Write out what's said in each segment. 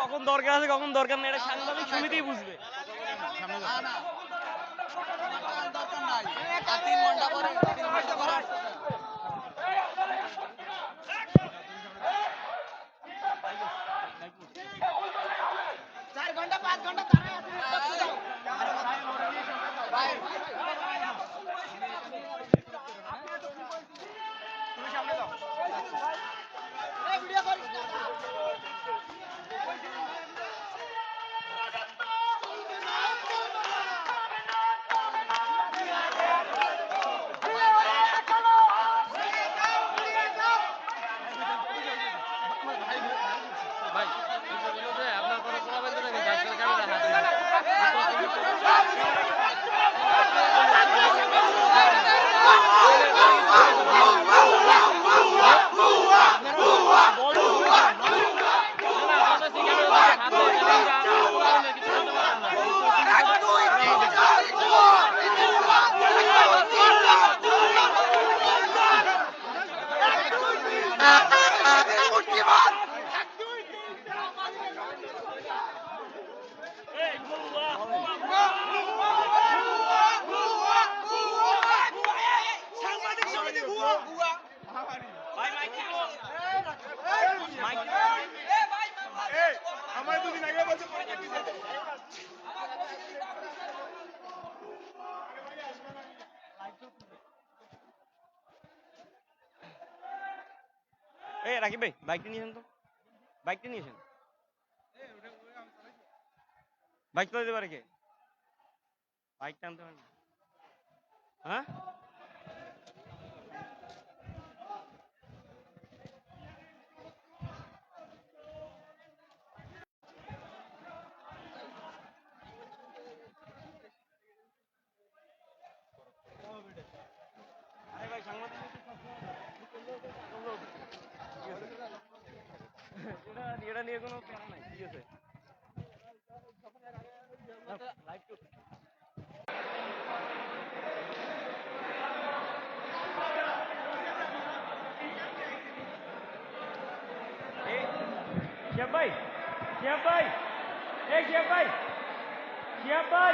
কখন দরকার আছে কখন দরকার নেই এটা সাংবাদিক সমিতিই বুঝবে। দরকার নাই, 3 ঘন্টা পরে 3 ঘন্টা পরে রাকিব ভাই বাইকটা নিয়েছেন তো, বাইকটা নিয়েছেন, বাইক তো দিতে পারে কে, বাইকটা আনতে পারেন? হ্যাঁ আরে ভাই সাংবাদিক এটা নিয়ে কোনো প্যারা নাই, ঠিক আছে। শিহাব ভাই, শিহাব ভাই, এই শিহাব ভাই, শিহাব ভাই,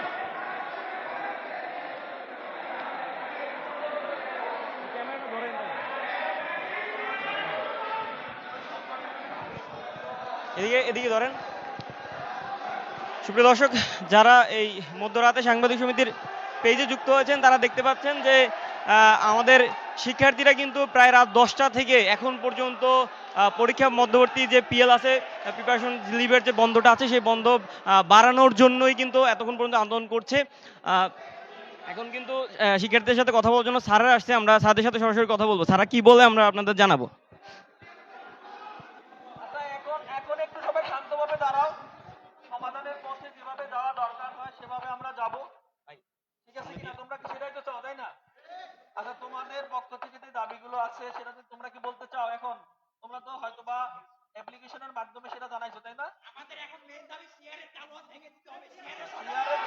ক্যামেরাটা ধরেন না। এদিকে এদিকে ধরেন। সুপ্রিয় দর্শক, যারা এই মধ্যরাতে সাংবাদিক সমিতির পেজে যুক্ত হয়েছেন তারা দেখতে পাচ্ছেন যে আমাদের শিক্ষার্থীরা কিন্তু প্রায় রাত 10টা থেকে এখন পর্যন্ত পরীক্ষা মধ্যবর্তী যে পিএল আছে, প্রিপারেশন লিভের যে বন্ধটা আছে সেই বন্ধ বাড়ানোর জন্যই কিন্তু এতক্ষণ পর্যন্ত আন্দোলন করছে। এখন কিন্তু শিক্ষার্থীদের সাথে কথা বলার জন্য স্যাররা আসছে, আমরা স্যারদের সাথে সরাসরি কথা বলবো। স্যাররা কি বলে আমরা আপনাদের জানাবো। এখন একটু সবাই শান্তভাবে দাঁড়াও, সমাধানের পথে যেভাবে যাওয়া দরকার হয় সেভাবে আমরা যাব, ঠিক আছে কিনা? তোমরা কি সেটাই তো চাও, তাই না? আচ্ছা, তোমাদের পক্ষ থেকে যে দাবিগুলো আছে সেটাতে তোমরা কি বলতে চাও? এখন তোমরা তো হয়তোবা অ্যাপ্লিকেশনের মাধ্যমে সেটা জানাইছো, তাই না? আমাদের এখন মেইন দাবি সিআরের তালুয়া ভেঙে দিতে হবে। সিআরের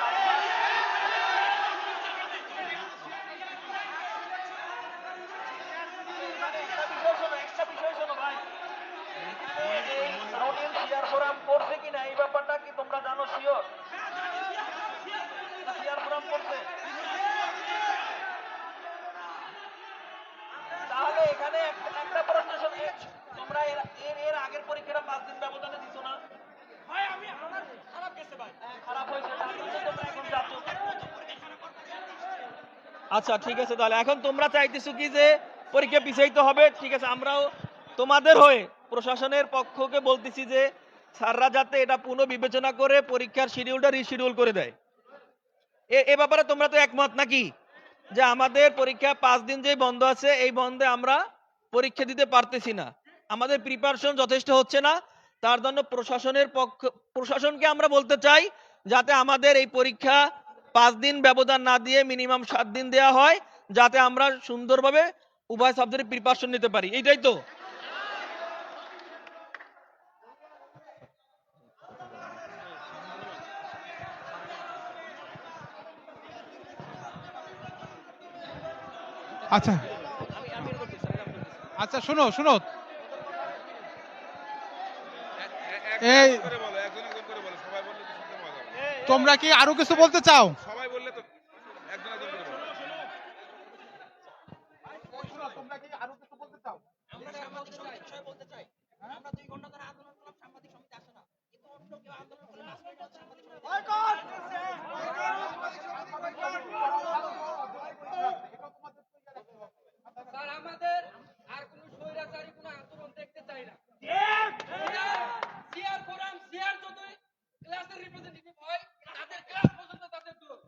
একটা বিষয় শোনো ভাই, রোডিন সিআর ফোরাম করছে কিনা এই ব্যাপারটা কি তোমরা জানো? শিওর সিআর ফোরাম করছে? তাহলে এখানে একটা প্রশ্ন শুনি, তোমরা এর আগের পরীক্ষাটা 5 দিন ব্যবধানে দিছো না? ভাই আমি আমার খারাপ গেছে ভাই, খারাপ হয়েছে, তার জন্য তোমরা এখন যাচ্ছ। আচ্ছা ঠিক আছে, তাহলে এখন তোমরা চাইতেছো কি যে পরীক্ষা পিছাইতে হবে, ঠিক আছে। আমরাও তোমাদের হয়ে প্রশাসনের পক্ষকে বলতেছি যে স্যাররা যাতে এটা পুনঃ বিবেচনা করে পরীক্ষার শিডিউলটা রিশিডিউল করে দেয়। এ ব্যাপারে তোমরা তো একমত নাকি, যে আমাদের পরীক্ষা 5 দিন যে বন্ধ আছে এই বন্ধে আমরা পরীক্ষা দিতে পারতেছি না, আমাদের প্রিপারেশন যথেষ্ট হচ্ছে না, তার জন্য প্রশাসনকে আমরা বলতে চাই যাতে আমাদের এই পরীক্ষা 5 দিন ব্যবধান না দিয়ে মিনিমাম 7 দিন দেওয়া হয়, যাতে আমরা সুন্দরভাবে উভয় সাবজেক্টের প্রিপারেশন নিতে পারি। এইটাই তো? আচ্ছা আচ্ছা, শোনো শোনো, এই তোমরা কি আরো কিছু বলতে চাও? স্যার আমাদের আর কোনো স্বৈরাচারী কোনো আন্দোলন দেখতে চাই না। সিআর ফোরাম সিআর যদি ক্লাসের রিপ্রেজেন্টেটিভ হয় তাদের ক্লাস পর্যন্ত তাদের দূর।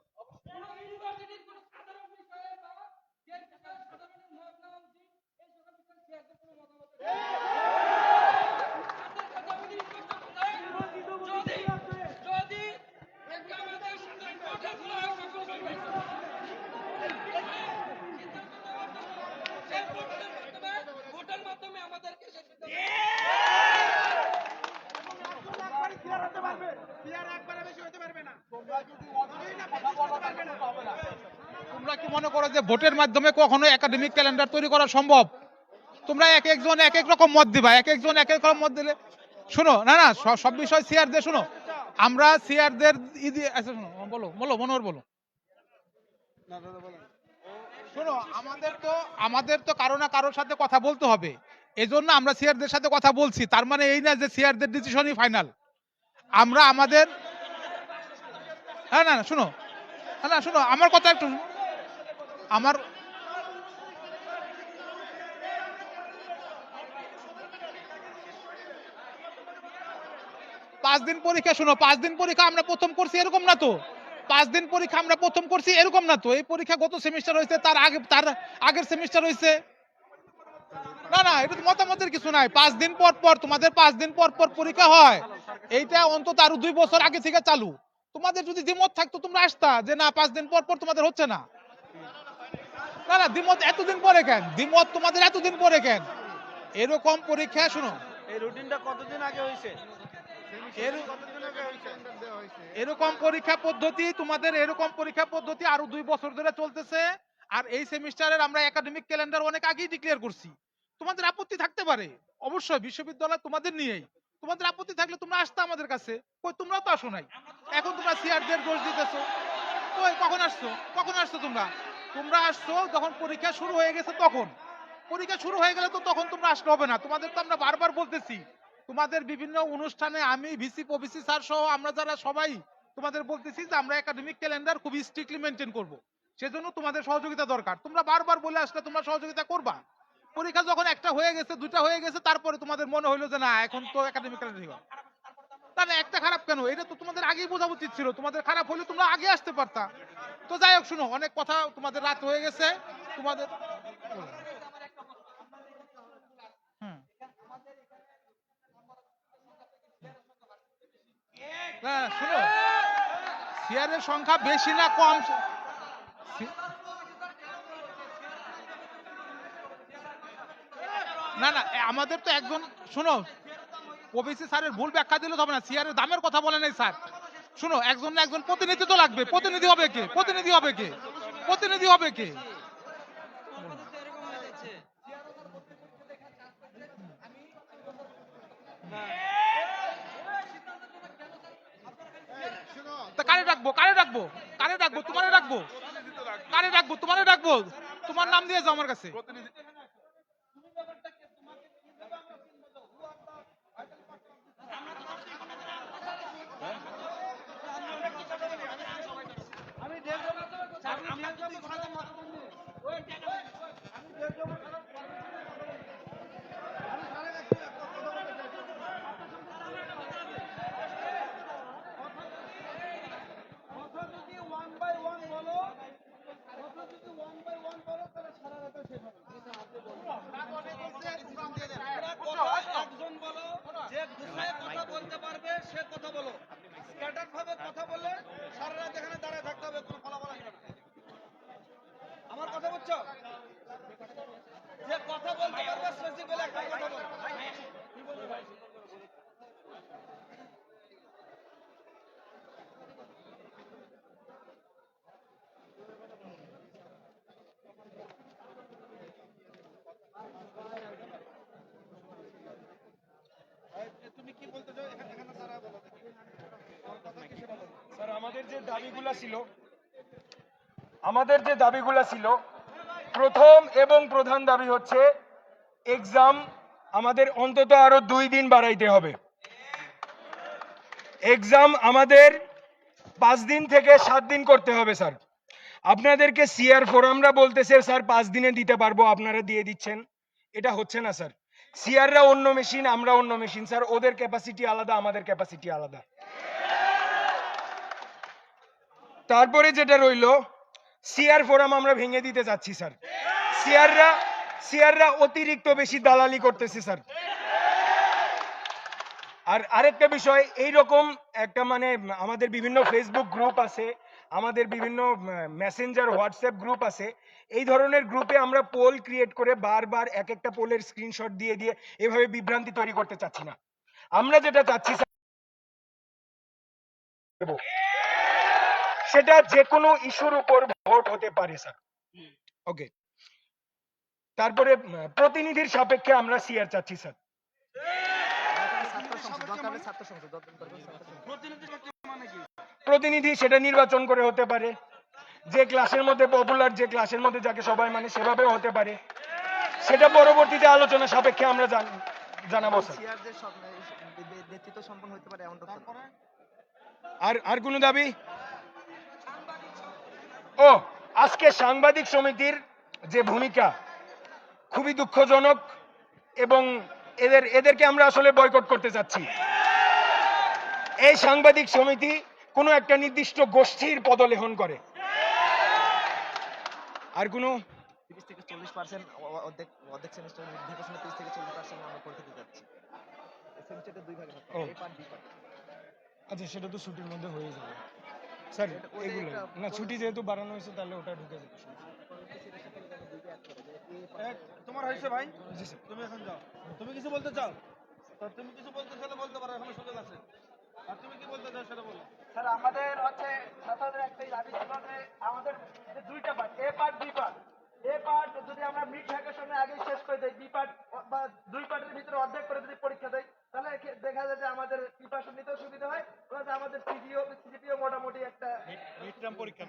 কোনো ইউনিভার্সিটির কোনো সাধারণ বিষয়ে বা যে বিষয়ে সাধারণের মত নেওয়া উচিত এই সকল বিষয়ে সিআরদের কোনো মতামত নেই। তাদের কথা আমি স্পষ্ট কথাই যদি একটা আমাদের সাধারণ ভোটার গুলো হয় সকল ভোটের মাধ্যমে আমাদেরকে শেষ করতে হবে। তোমরা কি মনে করো যে ভোটের মাধ্যমে কখনো একাডেমিক ক্যালেন্ডার তৈরি করা সম্ভব? তোমরা এক একজন এক এক রকম মত দিবা, এক একজন এক এক রকম মত দিলে শুনো না না সব বিষয় সিআর দিয়ে শুনো। আমরা সিআরদের আচ্ছা শুনো, বলো বলো মনোহর বলো। শোনো, আমাদের তো কারো না কারোর সাথে কথা বলতে হবে, এজন্য আমরা সিআরদের সাথে কথা বলছি। তার মানে এই না যে সিআরদের ডিসিশনই ফাইনাল। আমরা আমাদের হ্যাঁ না শুনো, হ্যাঁ না শুনো আমার কথা একটু, আমার 5 দিন পরীক্ষা, শুনো 5 দিন পরীক্ষা আমরা প্রথম করছি এরকম না তো। 5 দিন পরীক্ষা আমরা প্রথম করছি এরকম না তো। এই পরীক্ষা গত সেমিস্টার হয়েছে, তার আগের সেমিস্টার হয়েছে। না না, এটা তো মতামতের কিছু নাই। 5 দিন পর পর তোমাদের 5 দিন পর পর পরীক্ষা হয়, এইটা অন্তত আরো 2 বছর আগে থেকে চালু। তোমাদের যদি দ্বিমত থাকতো তোমরা আসতা যে না 5 দিন পর পর তোমাদের হচ্ছে না। না না, দ্বিমত এতদিন পরে কেন? দ্বিমত তোমাদের এতদিন পরে কেন? এরকম পরীক্ষা শুনো, এই রুটিনটা কতদিন আগে হয়েছে? এরকম পরীক্ষা পদ্ধতি তোমাদের, এরকম পরীক্ষা পদ্ধতি আরো 2 বছর ধরে চলতেছে। আর এই সেমিস্টারের আমরা একাডেমিক ক্যালেন্ডার অনেক আগেই ডিক্লেয়ার করছি। তোমাদের আপত্তি থাকতে পারে, অবশ্যই বিশ্ববিদ্যালয় তোমাদের নিয়েই। তোমাদের আপত্তি থাকলে তোমরা আসতে আমাদের কাছে, কই তোমরা তো আসো নাই। এখন তোমরা সিআরদের দোষ দিতেছো। কই কখন আসছো? কখন আসছো তোমরা? তোমরা আসছো যখন পরীক্ষা শুরু হয়ে গেছে তখন। পরীক্ষা শুরু হয়ে গেলে তো তখন তোমরা আসলে হবে না। তোমাদের তো আমরা বারবার বলতেছি, তোমাদের বিভিন্ন অনুষ্ঠানে আমি ভিসি ওবিসি স্যার সহ আমরা যারা সবাই তোমাদের বলতেছি যে আমরা একাডেমিক ক্যালেন্ডার খুব স্ট্রিক্টলি মেনটেন করব। সেজন্য তোমাদের সহযোগিতা দরকার। তোমরা বারবার বলে আসলে তোমরা সহযোগিতা করবা। পরীক্ষা যখন একটা হয়ে গেছে, দুইটা হয়ে গেছে, তারপরে তোমাদের মনে হইলো যে না এখন তো একাডেমিক ক্যালেন্ডার দিবা। তাহলে একটা খারাপ কেন? এটা তো তোমাদের আগেই বোঝা উচিত ছিল। তোমাদের খারাপ হলে তোমরা আগে আসতে পারতা। তো যাই হোক, শুনো, অনেক কথা, তোমাদের রাত হয়ে গেছে। তোমাদের শুনো, সিআরের সংখ্যা বেশি না কম? না না, আমাদের তো একজন, শুনো, ওবিসি স্যারের ভুল ব্যাখ্যা দিলে হবে না। সিআরের দামের কথা বলে নাই স্যার। শুনো, একজন না একজন প্রতিনিধি তো লাগবে। প্রতিনিধি হবে কে? প্রতিনিধি হবে কে? প্রতিনিধি হবে কে? কারে ডাকবো? কারে ডাকবো? কারে ডাকবো? তোমারে ডাকবো? কারে ডাকবো? তোমারে ডাকবো? তোমার নাম দিয়ে যাও আমার কাছে। ওয়ান বাই ওয়ান বলো, কথা যদি ওয়ান বাই ওয়ান বলো তাহলে সারা রাতে শেষ হবে। আমাদের যে দাবিগুলো ছিল প্রথম এবং প্রধান দাবি হচ্ছে এক্সাম আমাদের অন্তত আরো 2 দিন বাড়াইতে হবে। এক্সাম আমাদের 5 দিন থেকে 7 দিন করতে হবে স্যার। আপনাদেরকে সিআর ফোরামরা বলতেছে স্যার 5 দিনে দিতে পারবো, আপনারা দিয়ে দিচ্ছেন, এটা হচ্ছে না স্যার। সিআররা অন্য মেশিন, আমরা অন্য মেশিন স্যার, ওদের ক্যাপাসিটি আলাদা, আমাদের ক্যাপাসিটি আলাদা। তারপরে যেটা রইলো সিআর ফোরাম আমরা ভেঙে দিতে যাচ্ছি স্যার। সিআররা অতিরিক্ত বেশি দালালি করতেছে স্যার। আর আরেকটা বিষয়, এই রকম একটা মানে আমাদের বিভিন্ন ফেসবুক গ্রুপ আছে, আমাদের বিভিন্ন মেসেঞ্জার হোয়াটসঅ্যাপ গ্রুপ আছে, এই ধরনের গ্রুপে আমরা পোল ক্রিয়েট করে বারবার এক একটা পোলের স্ক্রিনশট দিয়ে দিয়ে এভাবে বিভ্রান্তি তৈরি করতে চাচ্ছি না। আমরা যেটা চাচ্ছি সেটা যে কোনো ইস্যুর উপর ভোট হতে পারে স্যার। ওকে, তারপরে প্রতিনিধির সাপেক্ষে আমরা সিআর চাচ্ছি স্যার। প্রতিনিধি সেটা নির্বাচন করে হতে পারে, যে ক্লাসের মধ্যে পপুলার, যে ক্লাসের মধ্যে যাকে সবাই মানে সেভাবেও হতে পারে, সেটা পরবর্তীতে আলোচনা সাপেক্ষে আমরা জানাবো স্যার। আর কোনো দাবি? ও, আজকে সাংবাদিক সমিতির যে ভূমিকা খুবই দুঃখজনক এবং এদেরকে আমরা আসলে বয়কট করতে চাচ্ছি। এই সাংবাদিক সমিতি কোনো একটা নির্দিষ্ট গোষ্ঠীর পদলেহন করে। আর কোনো 30 থেকে 40% অর্ধেক সেমিস্টার নির্বাচনে 30 থেকে 40% আমরা পরীক্ষা দিতে যাচ্ছি। এই সেমিস্টারটা 2 ভাগে ভাগ করা, A পার্ট B পার্ট। আচ্ছা, সেটা তো ছুটির মধ্যে হয়ে যাবে স্যার। এগুলো না, ছুটি যেহেতু বাড়ানো হয়েছে তাহলে ওটা ঢুকে যাবে। তোমার হয়েছে ভাই, তুমি এখন যাও। তুমি কিছু বলতে চাও? তুমি কিছু বলতে চাইলে বলতে পারো, এখনো সুযোগ আছে। আর তুমি কি বলতে চাও সেটা বলো। স্যার আমাদের হচ্ছে ছাত্রদের একটাই দাবি ছিল যে আমাদের যে দুইটা পার্ট, এ পার্ট বি পার্ট, এ পার্ট যদি আমরা মিড ভ্যাকেশনের আগে শেষ করে দেই, বি পার্ট বা দুই পার্টের ভিতরে অর্ধেক করে যদি পরীক্ষা দেই, তাহলে দেখা যায় যে আমাদের প্রিপারেশন নিতেও সুবিধা হয়, প্লাস আমাদের সিজিপিও মোটামুটি একটা মিডটার্ম পরীক্ষা,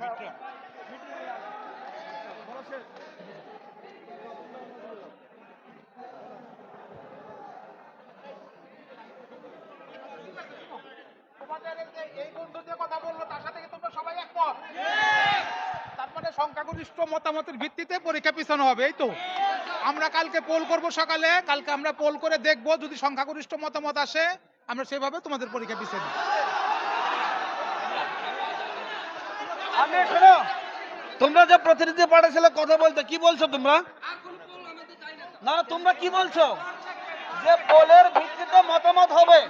তোমাদের এই বন্ধু যে কথা বললো তার সাথে কি তোমরা সবাই একমত? তার মানে সংখ্যাগরিষ্ঠ মতামতের ভিত্তিতে পরীক্ষা পিছানো হবে, এই তো? আমরা কালকে পোল করব সকালে, কালকে আমরা পোল করে দেখব, যদি সংখ্যাগরিষ্ঠ মতামত আসে আমরা সেভাবে তোমাদের পরীক্ষা পিছিয়ে দিই। আমি শোনো, তোমরা যে প্রতিনিধি পাঠাইছিল কথা বলতে, কি বলছো তোমরা? না, তোমরা কি বলছো? যে পোলের ভিত্তিতে মতামত হবে।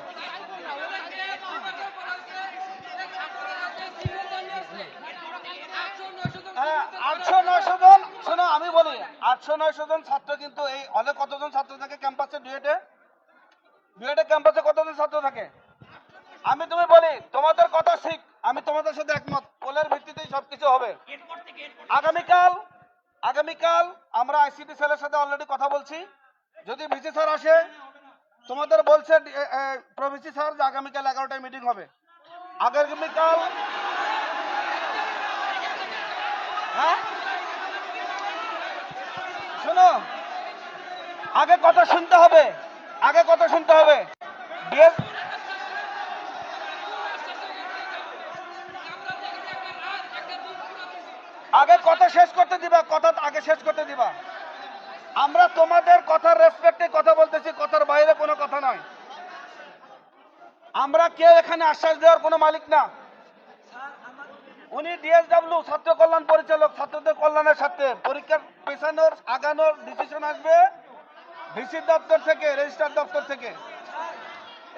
800-900 জন, শোনো আমি বলি, 800-900 জন ছাত্র কিন্তু এই হলে কতজন ছাত্র থাকে ক্যাম্পাসে? ডুয়েটে ক্যাম্পাসে কতজন ছাত্র থাকে? তুমি বলি, তোমাদের কথা ঠিক, আমি তোমাদের সাথে একমত, পোলের ভিত্তিতেই সবকিছু হবে। আগামীকাল আমরা আইসিটি সেলের সাথে অলরেডি কথা বলছি। যদি ভিসি স্যার আসে, তোমাদের বলছে প্রভিসি স্যার যে আগামীকাল 11টায় মিটিং হবে। আগামীকাল শোনো, আগে কথা শুনতে হবে। আগে কথা শেষ করতে দিবা। আমরা তোমাদের কথার রেসপেক্টে কথা বলতেছি, কথার বাইরে কোনো কথা নয়। আমরা কেউ এখানে আশ্বাস দেওয়ার কোনো মালিক না। উনি ডিএসডব্লিউ ছাত্র কল্যাণ পরিচালক, ছাত্রদের কল্যাণের সাথে পরীক্ষার পেছানোর আগানোর ডিসিশন আসবে ভিসি দপ্তর থেকে, রেজিস্ট্রার দপ্তর থেকে।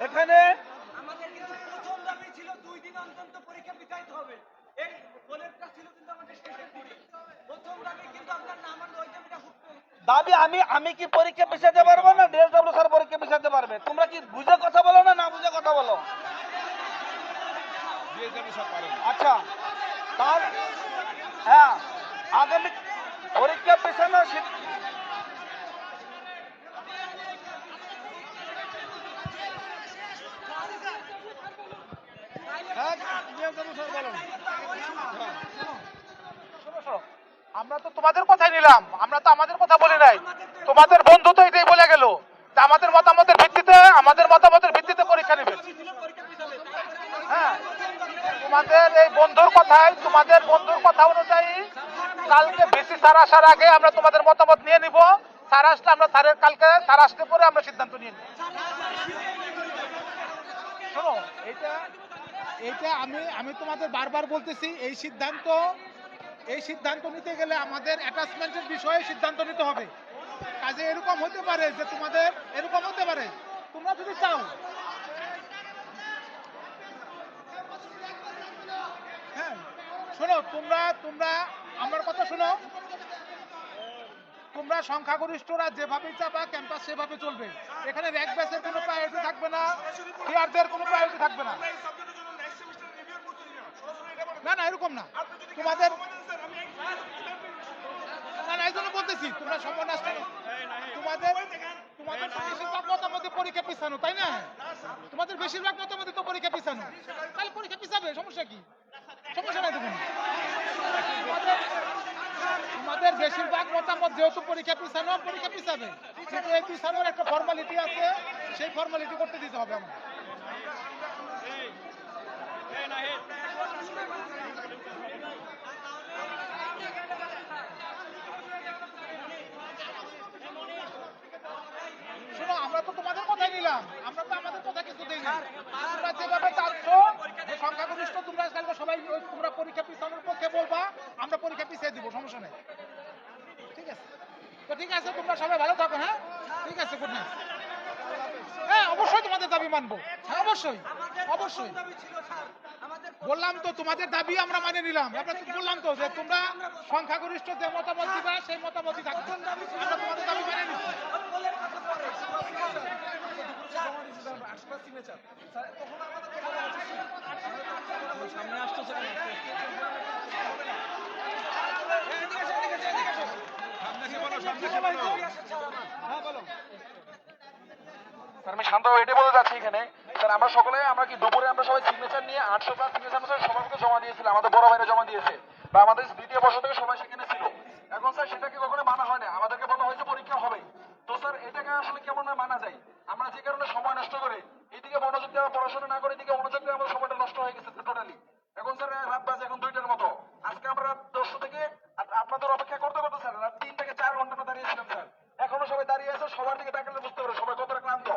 এখানে আমাদের কিন্তু প্রথম দাবি ছিল 2 দিন অন্তত পরীক্ষা পিছাইতে হবে। এই পোলেরটা ছিল কিন্তু আমাদের শেষের দিকে। প্রথম দাবি কিন্তু আপনার না মানলে ওই দাবিটা দাবি আমি কি পরীক্ষা পিছাতে পারবো না ডিএসডব্লিউ স্যার পরীক্ষা পিছাতে পারবে? তোমরা কি বুঝে কথা বলো না বুঝে কথা বলো? আচ্ছা, তার হ্যাঁ, আগামী পরীক্ষা পেছানো আমরা তো তোমাদের কথাই নিলাম, আমরা তো আমাদের কথা বলি নাই। তোমাদের বন্ধু তো এটাই বলে গেল যে আমাদের মতামতের ভিত্তিতে পরীক্ষা নেবেন। হ্যাঁ, তোমাদের এই বন্ধুর কথা অনুযায়ী কালকে ভিসি স্যার আসার আগে আমরা তোমাদের মতামত নিয়ে নিব। স্যার আসলে আমরা স্যার আসলে পরে আমরা সিদ্ধান্ত নিয়ে নিব। শোনো, এইটা আমি তোমাদের বারবার বলতেছি, এই সিদ্ধান্ত নিতে গেলে আমাদের অ্যাটাচমেন্টের বিষয়ে সিদ্ধান্ত নিতে হবে। কাজে এরকম হতে পারে যে তোমরা যদি চাও, হ্যাঁ শোনো, তোমরা আমার কথা শোনো, তোমরা সংখ্যাগরিষ্ঠরা যেভাবে চাবা ক্যাম্পাস সেভাবে চলবে। এখানে র্যাক ব্যাচের কোনো প্রায়োরিটি থাকবে না, সিআরদের কোনো প্রায়োরিটি থাকবে না। না এরকম না, তোমাদের না এই জন্য বলতেছি, তোমরা সম্মান আসছে, তোমাদের বেশিরভাগ মতামতে পরীক্ষা পিছানো, তাই না? তোমাদের বেশিরভাগ মতামতে তো পরীক্ষা পিছানো, তাহলে পরীক্ষা পিছাবে, সমস্যা কি? সমস্যা নাই দেখুন, তোমাদের বেশিরভাগ মতামত যেহেতু পরীক্ষা পিছাবে, কিন্তু এই পিছানোর একটা ফর্মালিটি আছে, সেই ফর্মালিটি করতে দিতে হবে আমার। শোনো, আমরা তো তোমাদের কথাই নিলাম, আমরা তো আমাদের কথা কিছু দিই না। তোমরা যেভাবে চাচ্ছ যে সংখ্যাগরিষ্ঠ তোমরা কালকে সবাই তোমরা পরীক্ষা পিছানোর পক্ষে বলবা, আমরা পরীক্ষা পিছিয়ে দিব, সমস্যা নেই। ঠিক আছে, তো ঠিক আছে, তোমরা সবাই ভালো থাকো। হ্যাঁ ঠিক আছে, গুড নাইট। হ্যাঁ অবশ্যই তোমাদের দাবি মানবো, অবশ্যই বললাম তো, তোমাদের দাবি আমরা মানে নিলাম। বললাম তো যে তোমরা সংখ্যাগরিষ্ঠ যে মতামত দিবা সেই মতামতই থাকবে, আমরা তোমাদের দাবি মেনে নিচ্ছি। স্যার আমি শান্ত এটাই বলতে যাচ্ছি এখানে। স্যার আমরা কি দুপুরে আমরা সবাই সিগনেচার নিয়ে 800 সিগনেচার আমরা সবাইকে জমা দিয়েছিলাম, আমাদের বড় ভাইরা জমা দিয়েছে, বা আমাদের দ্বিতীয় বর্ষ থেকে সবাই সেখানে ছিল। এখন স্যার সেটাকে কখনো মানা হয় না, আমাদেরকে বলা হয়েছে পরীক্ষা হবে। তো স্যার এটাকে আসলে কেমন মানা যায়? আমরা যে কারণে সময় নষ্ট করে এদিকে মনোযোগ দেওয়া, পড়াশোনা না করে এদিকে মনোযোগ দেওয়া, আমাদের সময়টা নষ্ট হয়ে গেছে টোটালি। এখন স্যার রাত বাজে এখন 2টার মতো, আজকে আমরা রাত 10টা থেকে আপনাদের অপেক্ষা করতে স্যার রাত 3 থেকে 4 ঘন্টা দাঁড়িয়েছিলাম স্যার। এখনো সবাই দাঁড়িয়ে আছে, সবার দিকে তাকালে বুঝতে পারে সবাই কতটা ক্লান্ত।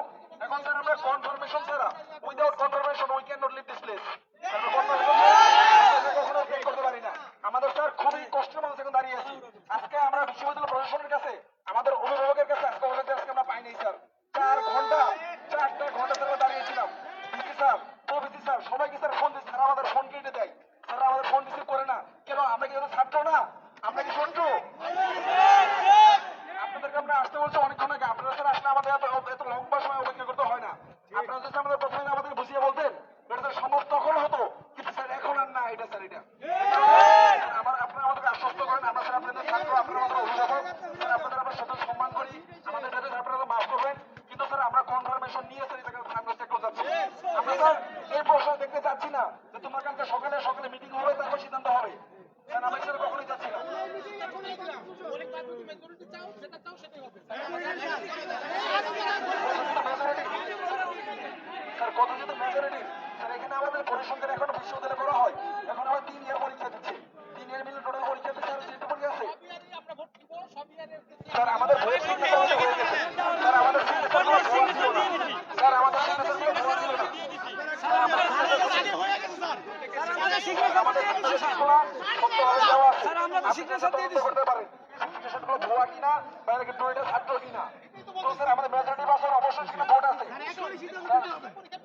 এখন স্যার আমরা কনফার্মেশন ছাড়া, without confirmation we can not leave this place. কখনো চেক করতে পারি না। আমাদের স্যার খুবই কষ্টের মধ্যে এখন দাঁড়িয়ে আছি। আজকে আমরা বিশ্ববিদ্যালয় প্রশাসনের কাছে, আমাদের অভিভাবকের কাছে আজকে আমরা পাইনি স্যার। 4টা ঘন্টা স্যার দাঁড়িয়েছিলাম। ভিসি স্যার, প্রভিসি স্যার সবাইকে স্যার ফোন দিচ্ছে, স্যার আমাদের ফোন কেটে দেয়, স্যার আমাদের ফোন রিসিভ করে না। কেন? আমরা কি ছাত্র না? আমরা কি শত্রু? আপনাদেরকে আমরা আসতে বলছি অনেকক্ষণ আগে, আপনারা স্যার আসলে আমাদের এত লম্বা সময় অপেক্ষা করতে হয় না। আপনারা যদি আমাদের প্রথমে আমাদের বুঝিয়ে বলতেন, এটা স্যার সম্ভব তখন হতো, কিন্তু স্যার এখন আর না। এটা স্যার আপনারা আমাদেরকে আশ্বস্ত করেন, আমরা স্যার আপনাদের ছাত্র, আপনারা আমাদের অভিভাবক, স্যার আপনাদের আমরা সাথে সম্মান করি, আমাদের সাথে আপনারা মাফ করবেন, কিন্তু স্যার আমরা কনফার্মেশন নিয়ে স্যার এটাকে সামনে চেক করতে যাচ্ছি। আমরা স্যার এই প্রশ্ন দেখতে চাচ্ছি না যে তোমার কালকে সকালে মিটিং হবে, তারপর সিদ্ধান্ত হবে। স্যার আমরা স্যার কখনোই চাচ্ছি না। স্যার কত যদি মেজরিটি, স্যার এখানে আমাদের পরিসংখ্যান এখন বিশ্ববিদ্যালয়ে করা হয়, এখন আমরা 3 ইয়ার পরীক্ষা দিচ্ছি, 3 ইয়ার মিলে টোটাল পরীক্ষা দিচ্ছে, আর যেটা পরীক্ষা আছে স্যার আমাদের ভোট সিগনেচার হয়ে গেছে, স্যার আমাদের সিগনেচার ভোট ছিল না, স্যার আমাদের সিগনেচার ভোট ছিল না, স্যার আমাদের সিগনেচারগুলো সত্যভাবে দেওয়া আছে, স্যার আমরা সিগনেচার দিয়ে দিচ্ছি, করতে পারেন সিগনেচারগুলো ভুয়া কিনা বা এটা কিন্তু এটা ছাত্র কিনা। তো স্যার আমাদের মেজরিটি পাশের অবশ্যই সেখানে ভোট আছে।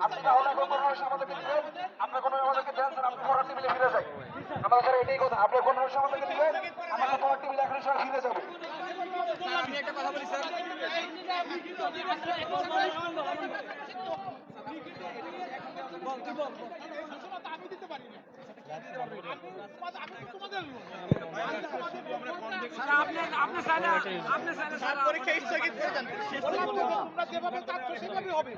আপনি তাহলে কনফার্মেশন আমাদেরকে দিবেন, আপনার কোনো আমাদেরকে দেন স্যার, আপনি পরের টেবিলে ফিরে যাই। আমরা স্যার এটাই কথা, আপনার কনফার্মেশন আমাদেরকে দিবেন, আমরা পরের টেবিলে এখন স্যার ফিরে যাবো। আমি একটা কথা বলি স্যার, আমি দিতে পারি না, তোমরা যেভাবে চাচ্ছ সেভাবে হবে।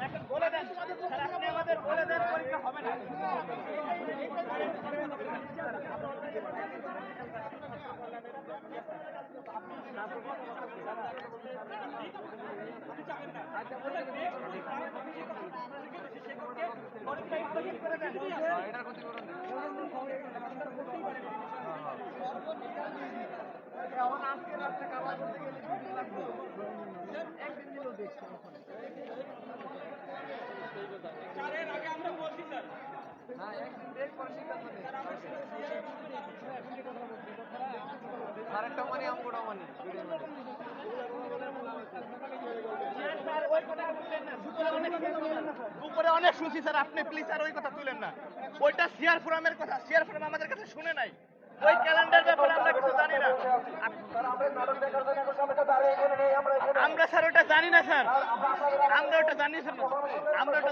উপরে অনেক শুনছি স্যার, আপনি প্লিজ আর ওই কথা তুলেন না। ওইটা শেয়ার ফোরামের কথা, শেয়ার ফোরাম আমাদের কাছে শুনে নাই। ওই ক্যালেন্ডার ব্যাপারে আমরা কিছু জানি না। আমরা স্যার ওটা জানি না স্যার, আমরা ওটা জানি স্যার, আমরা ওটা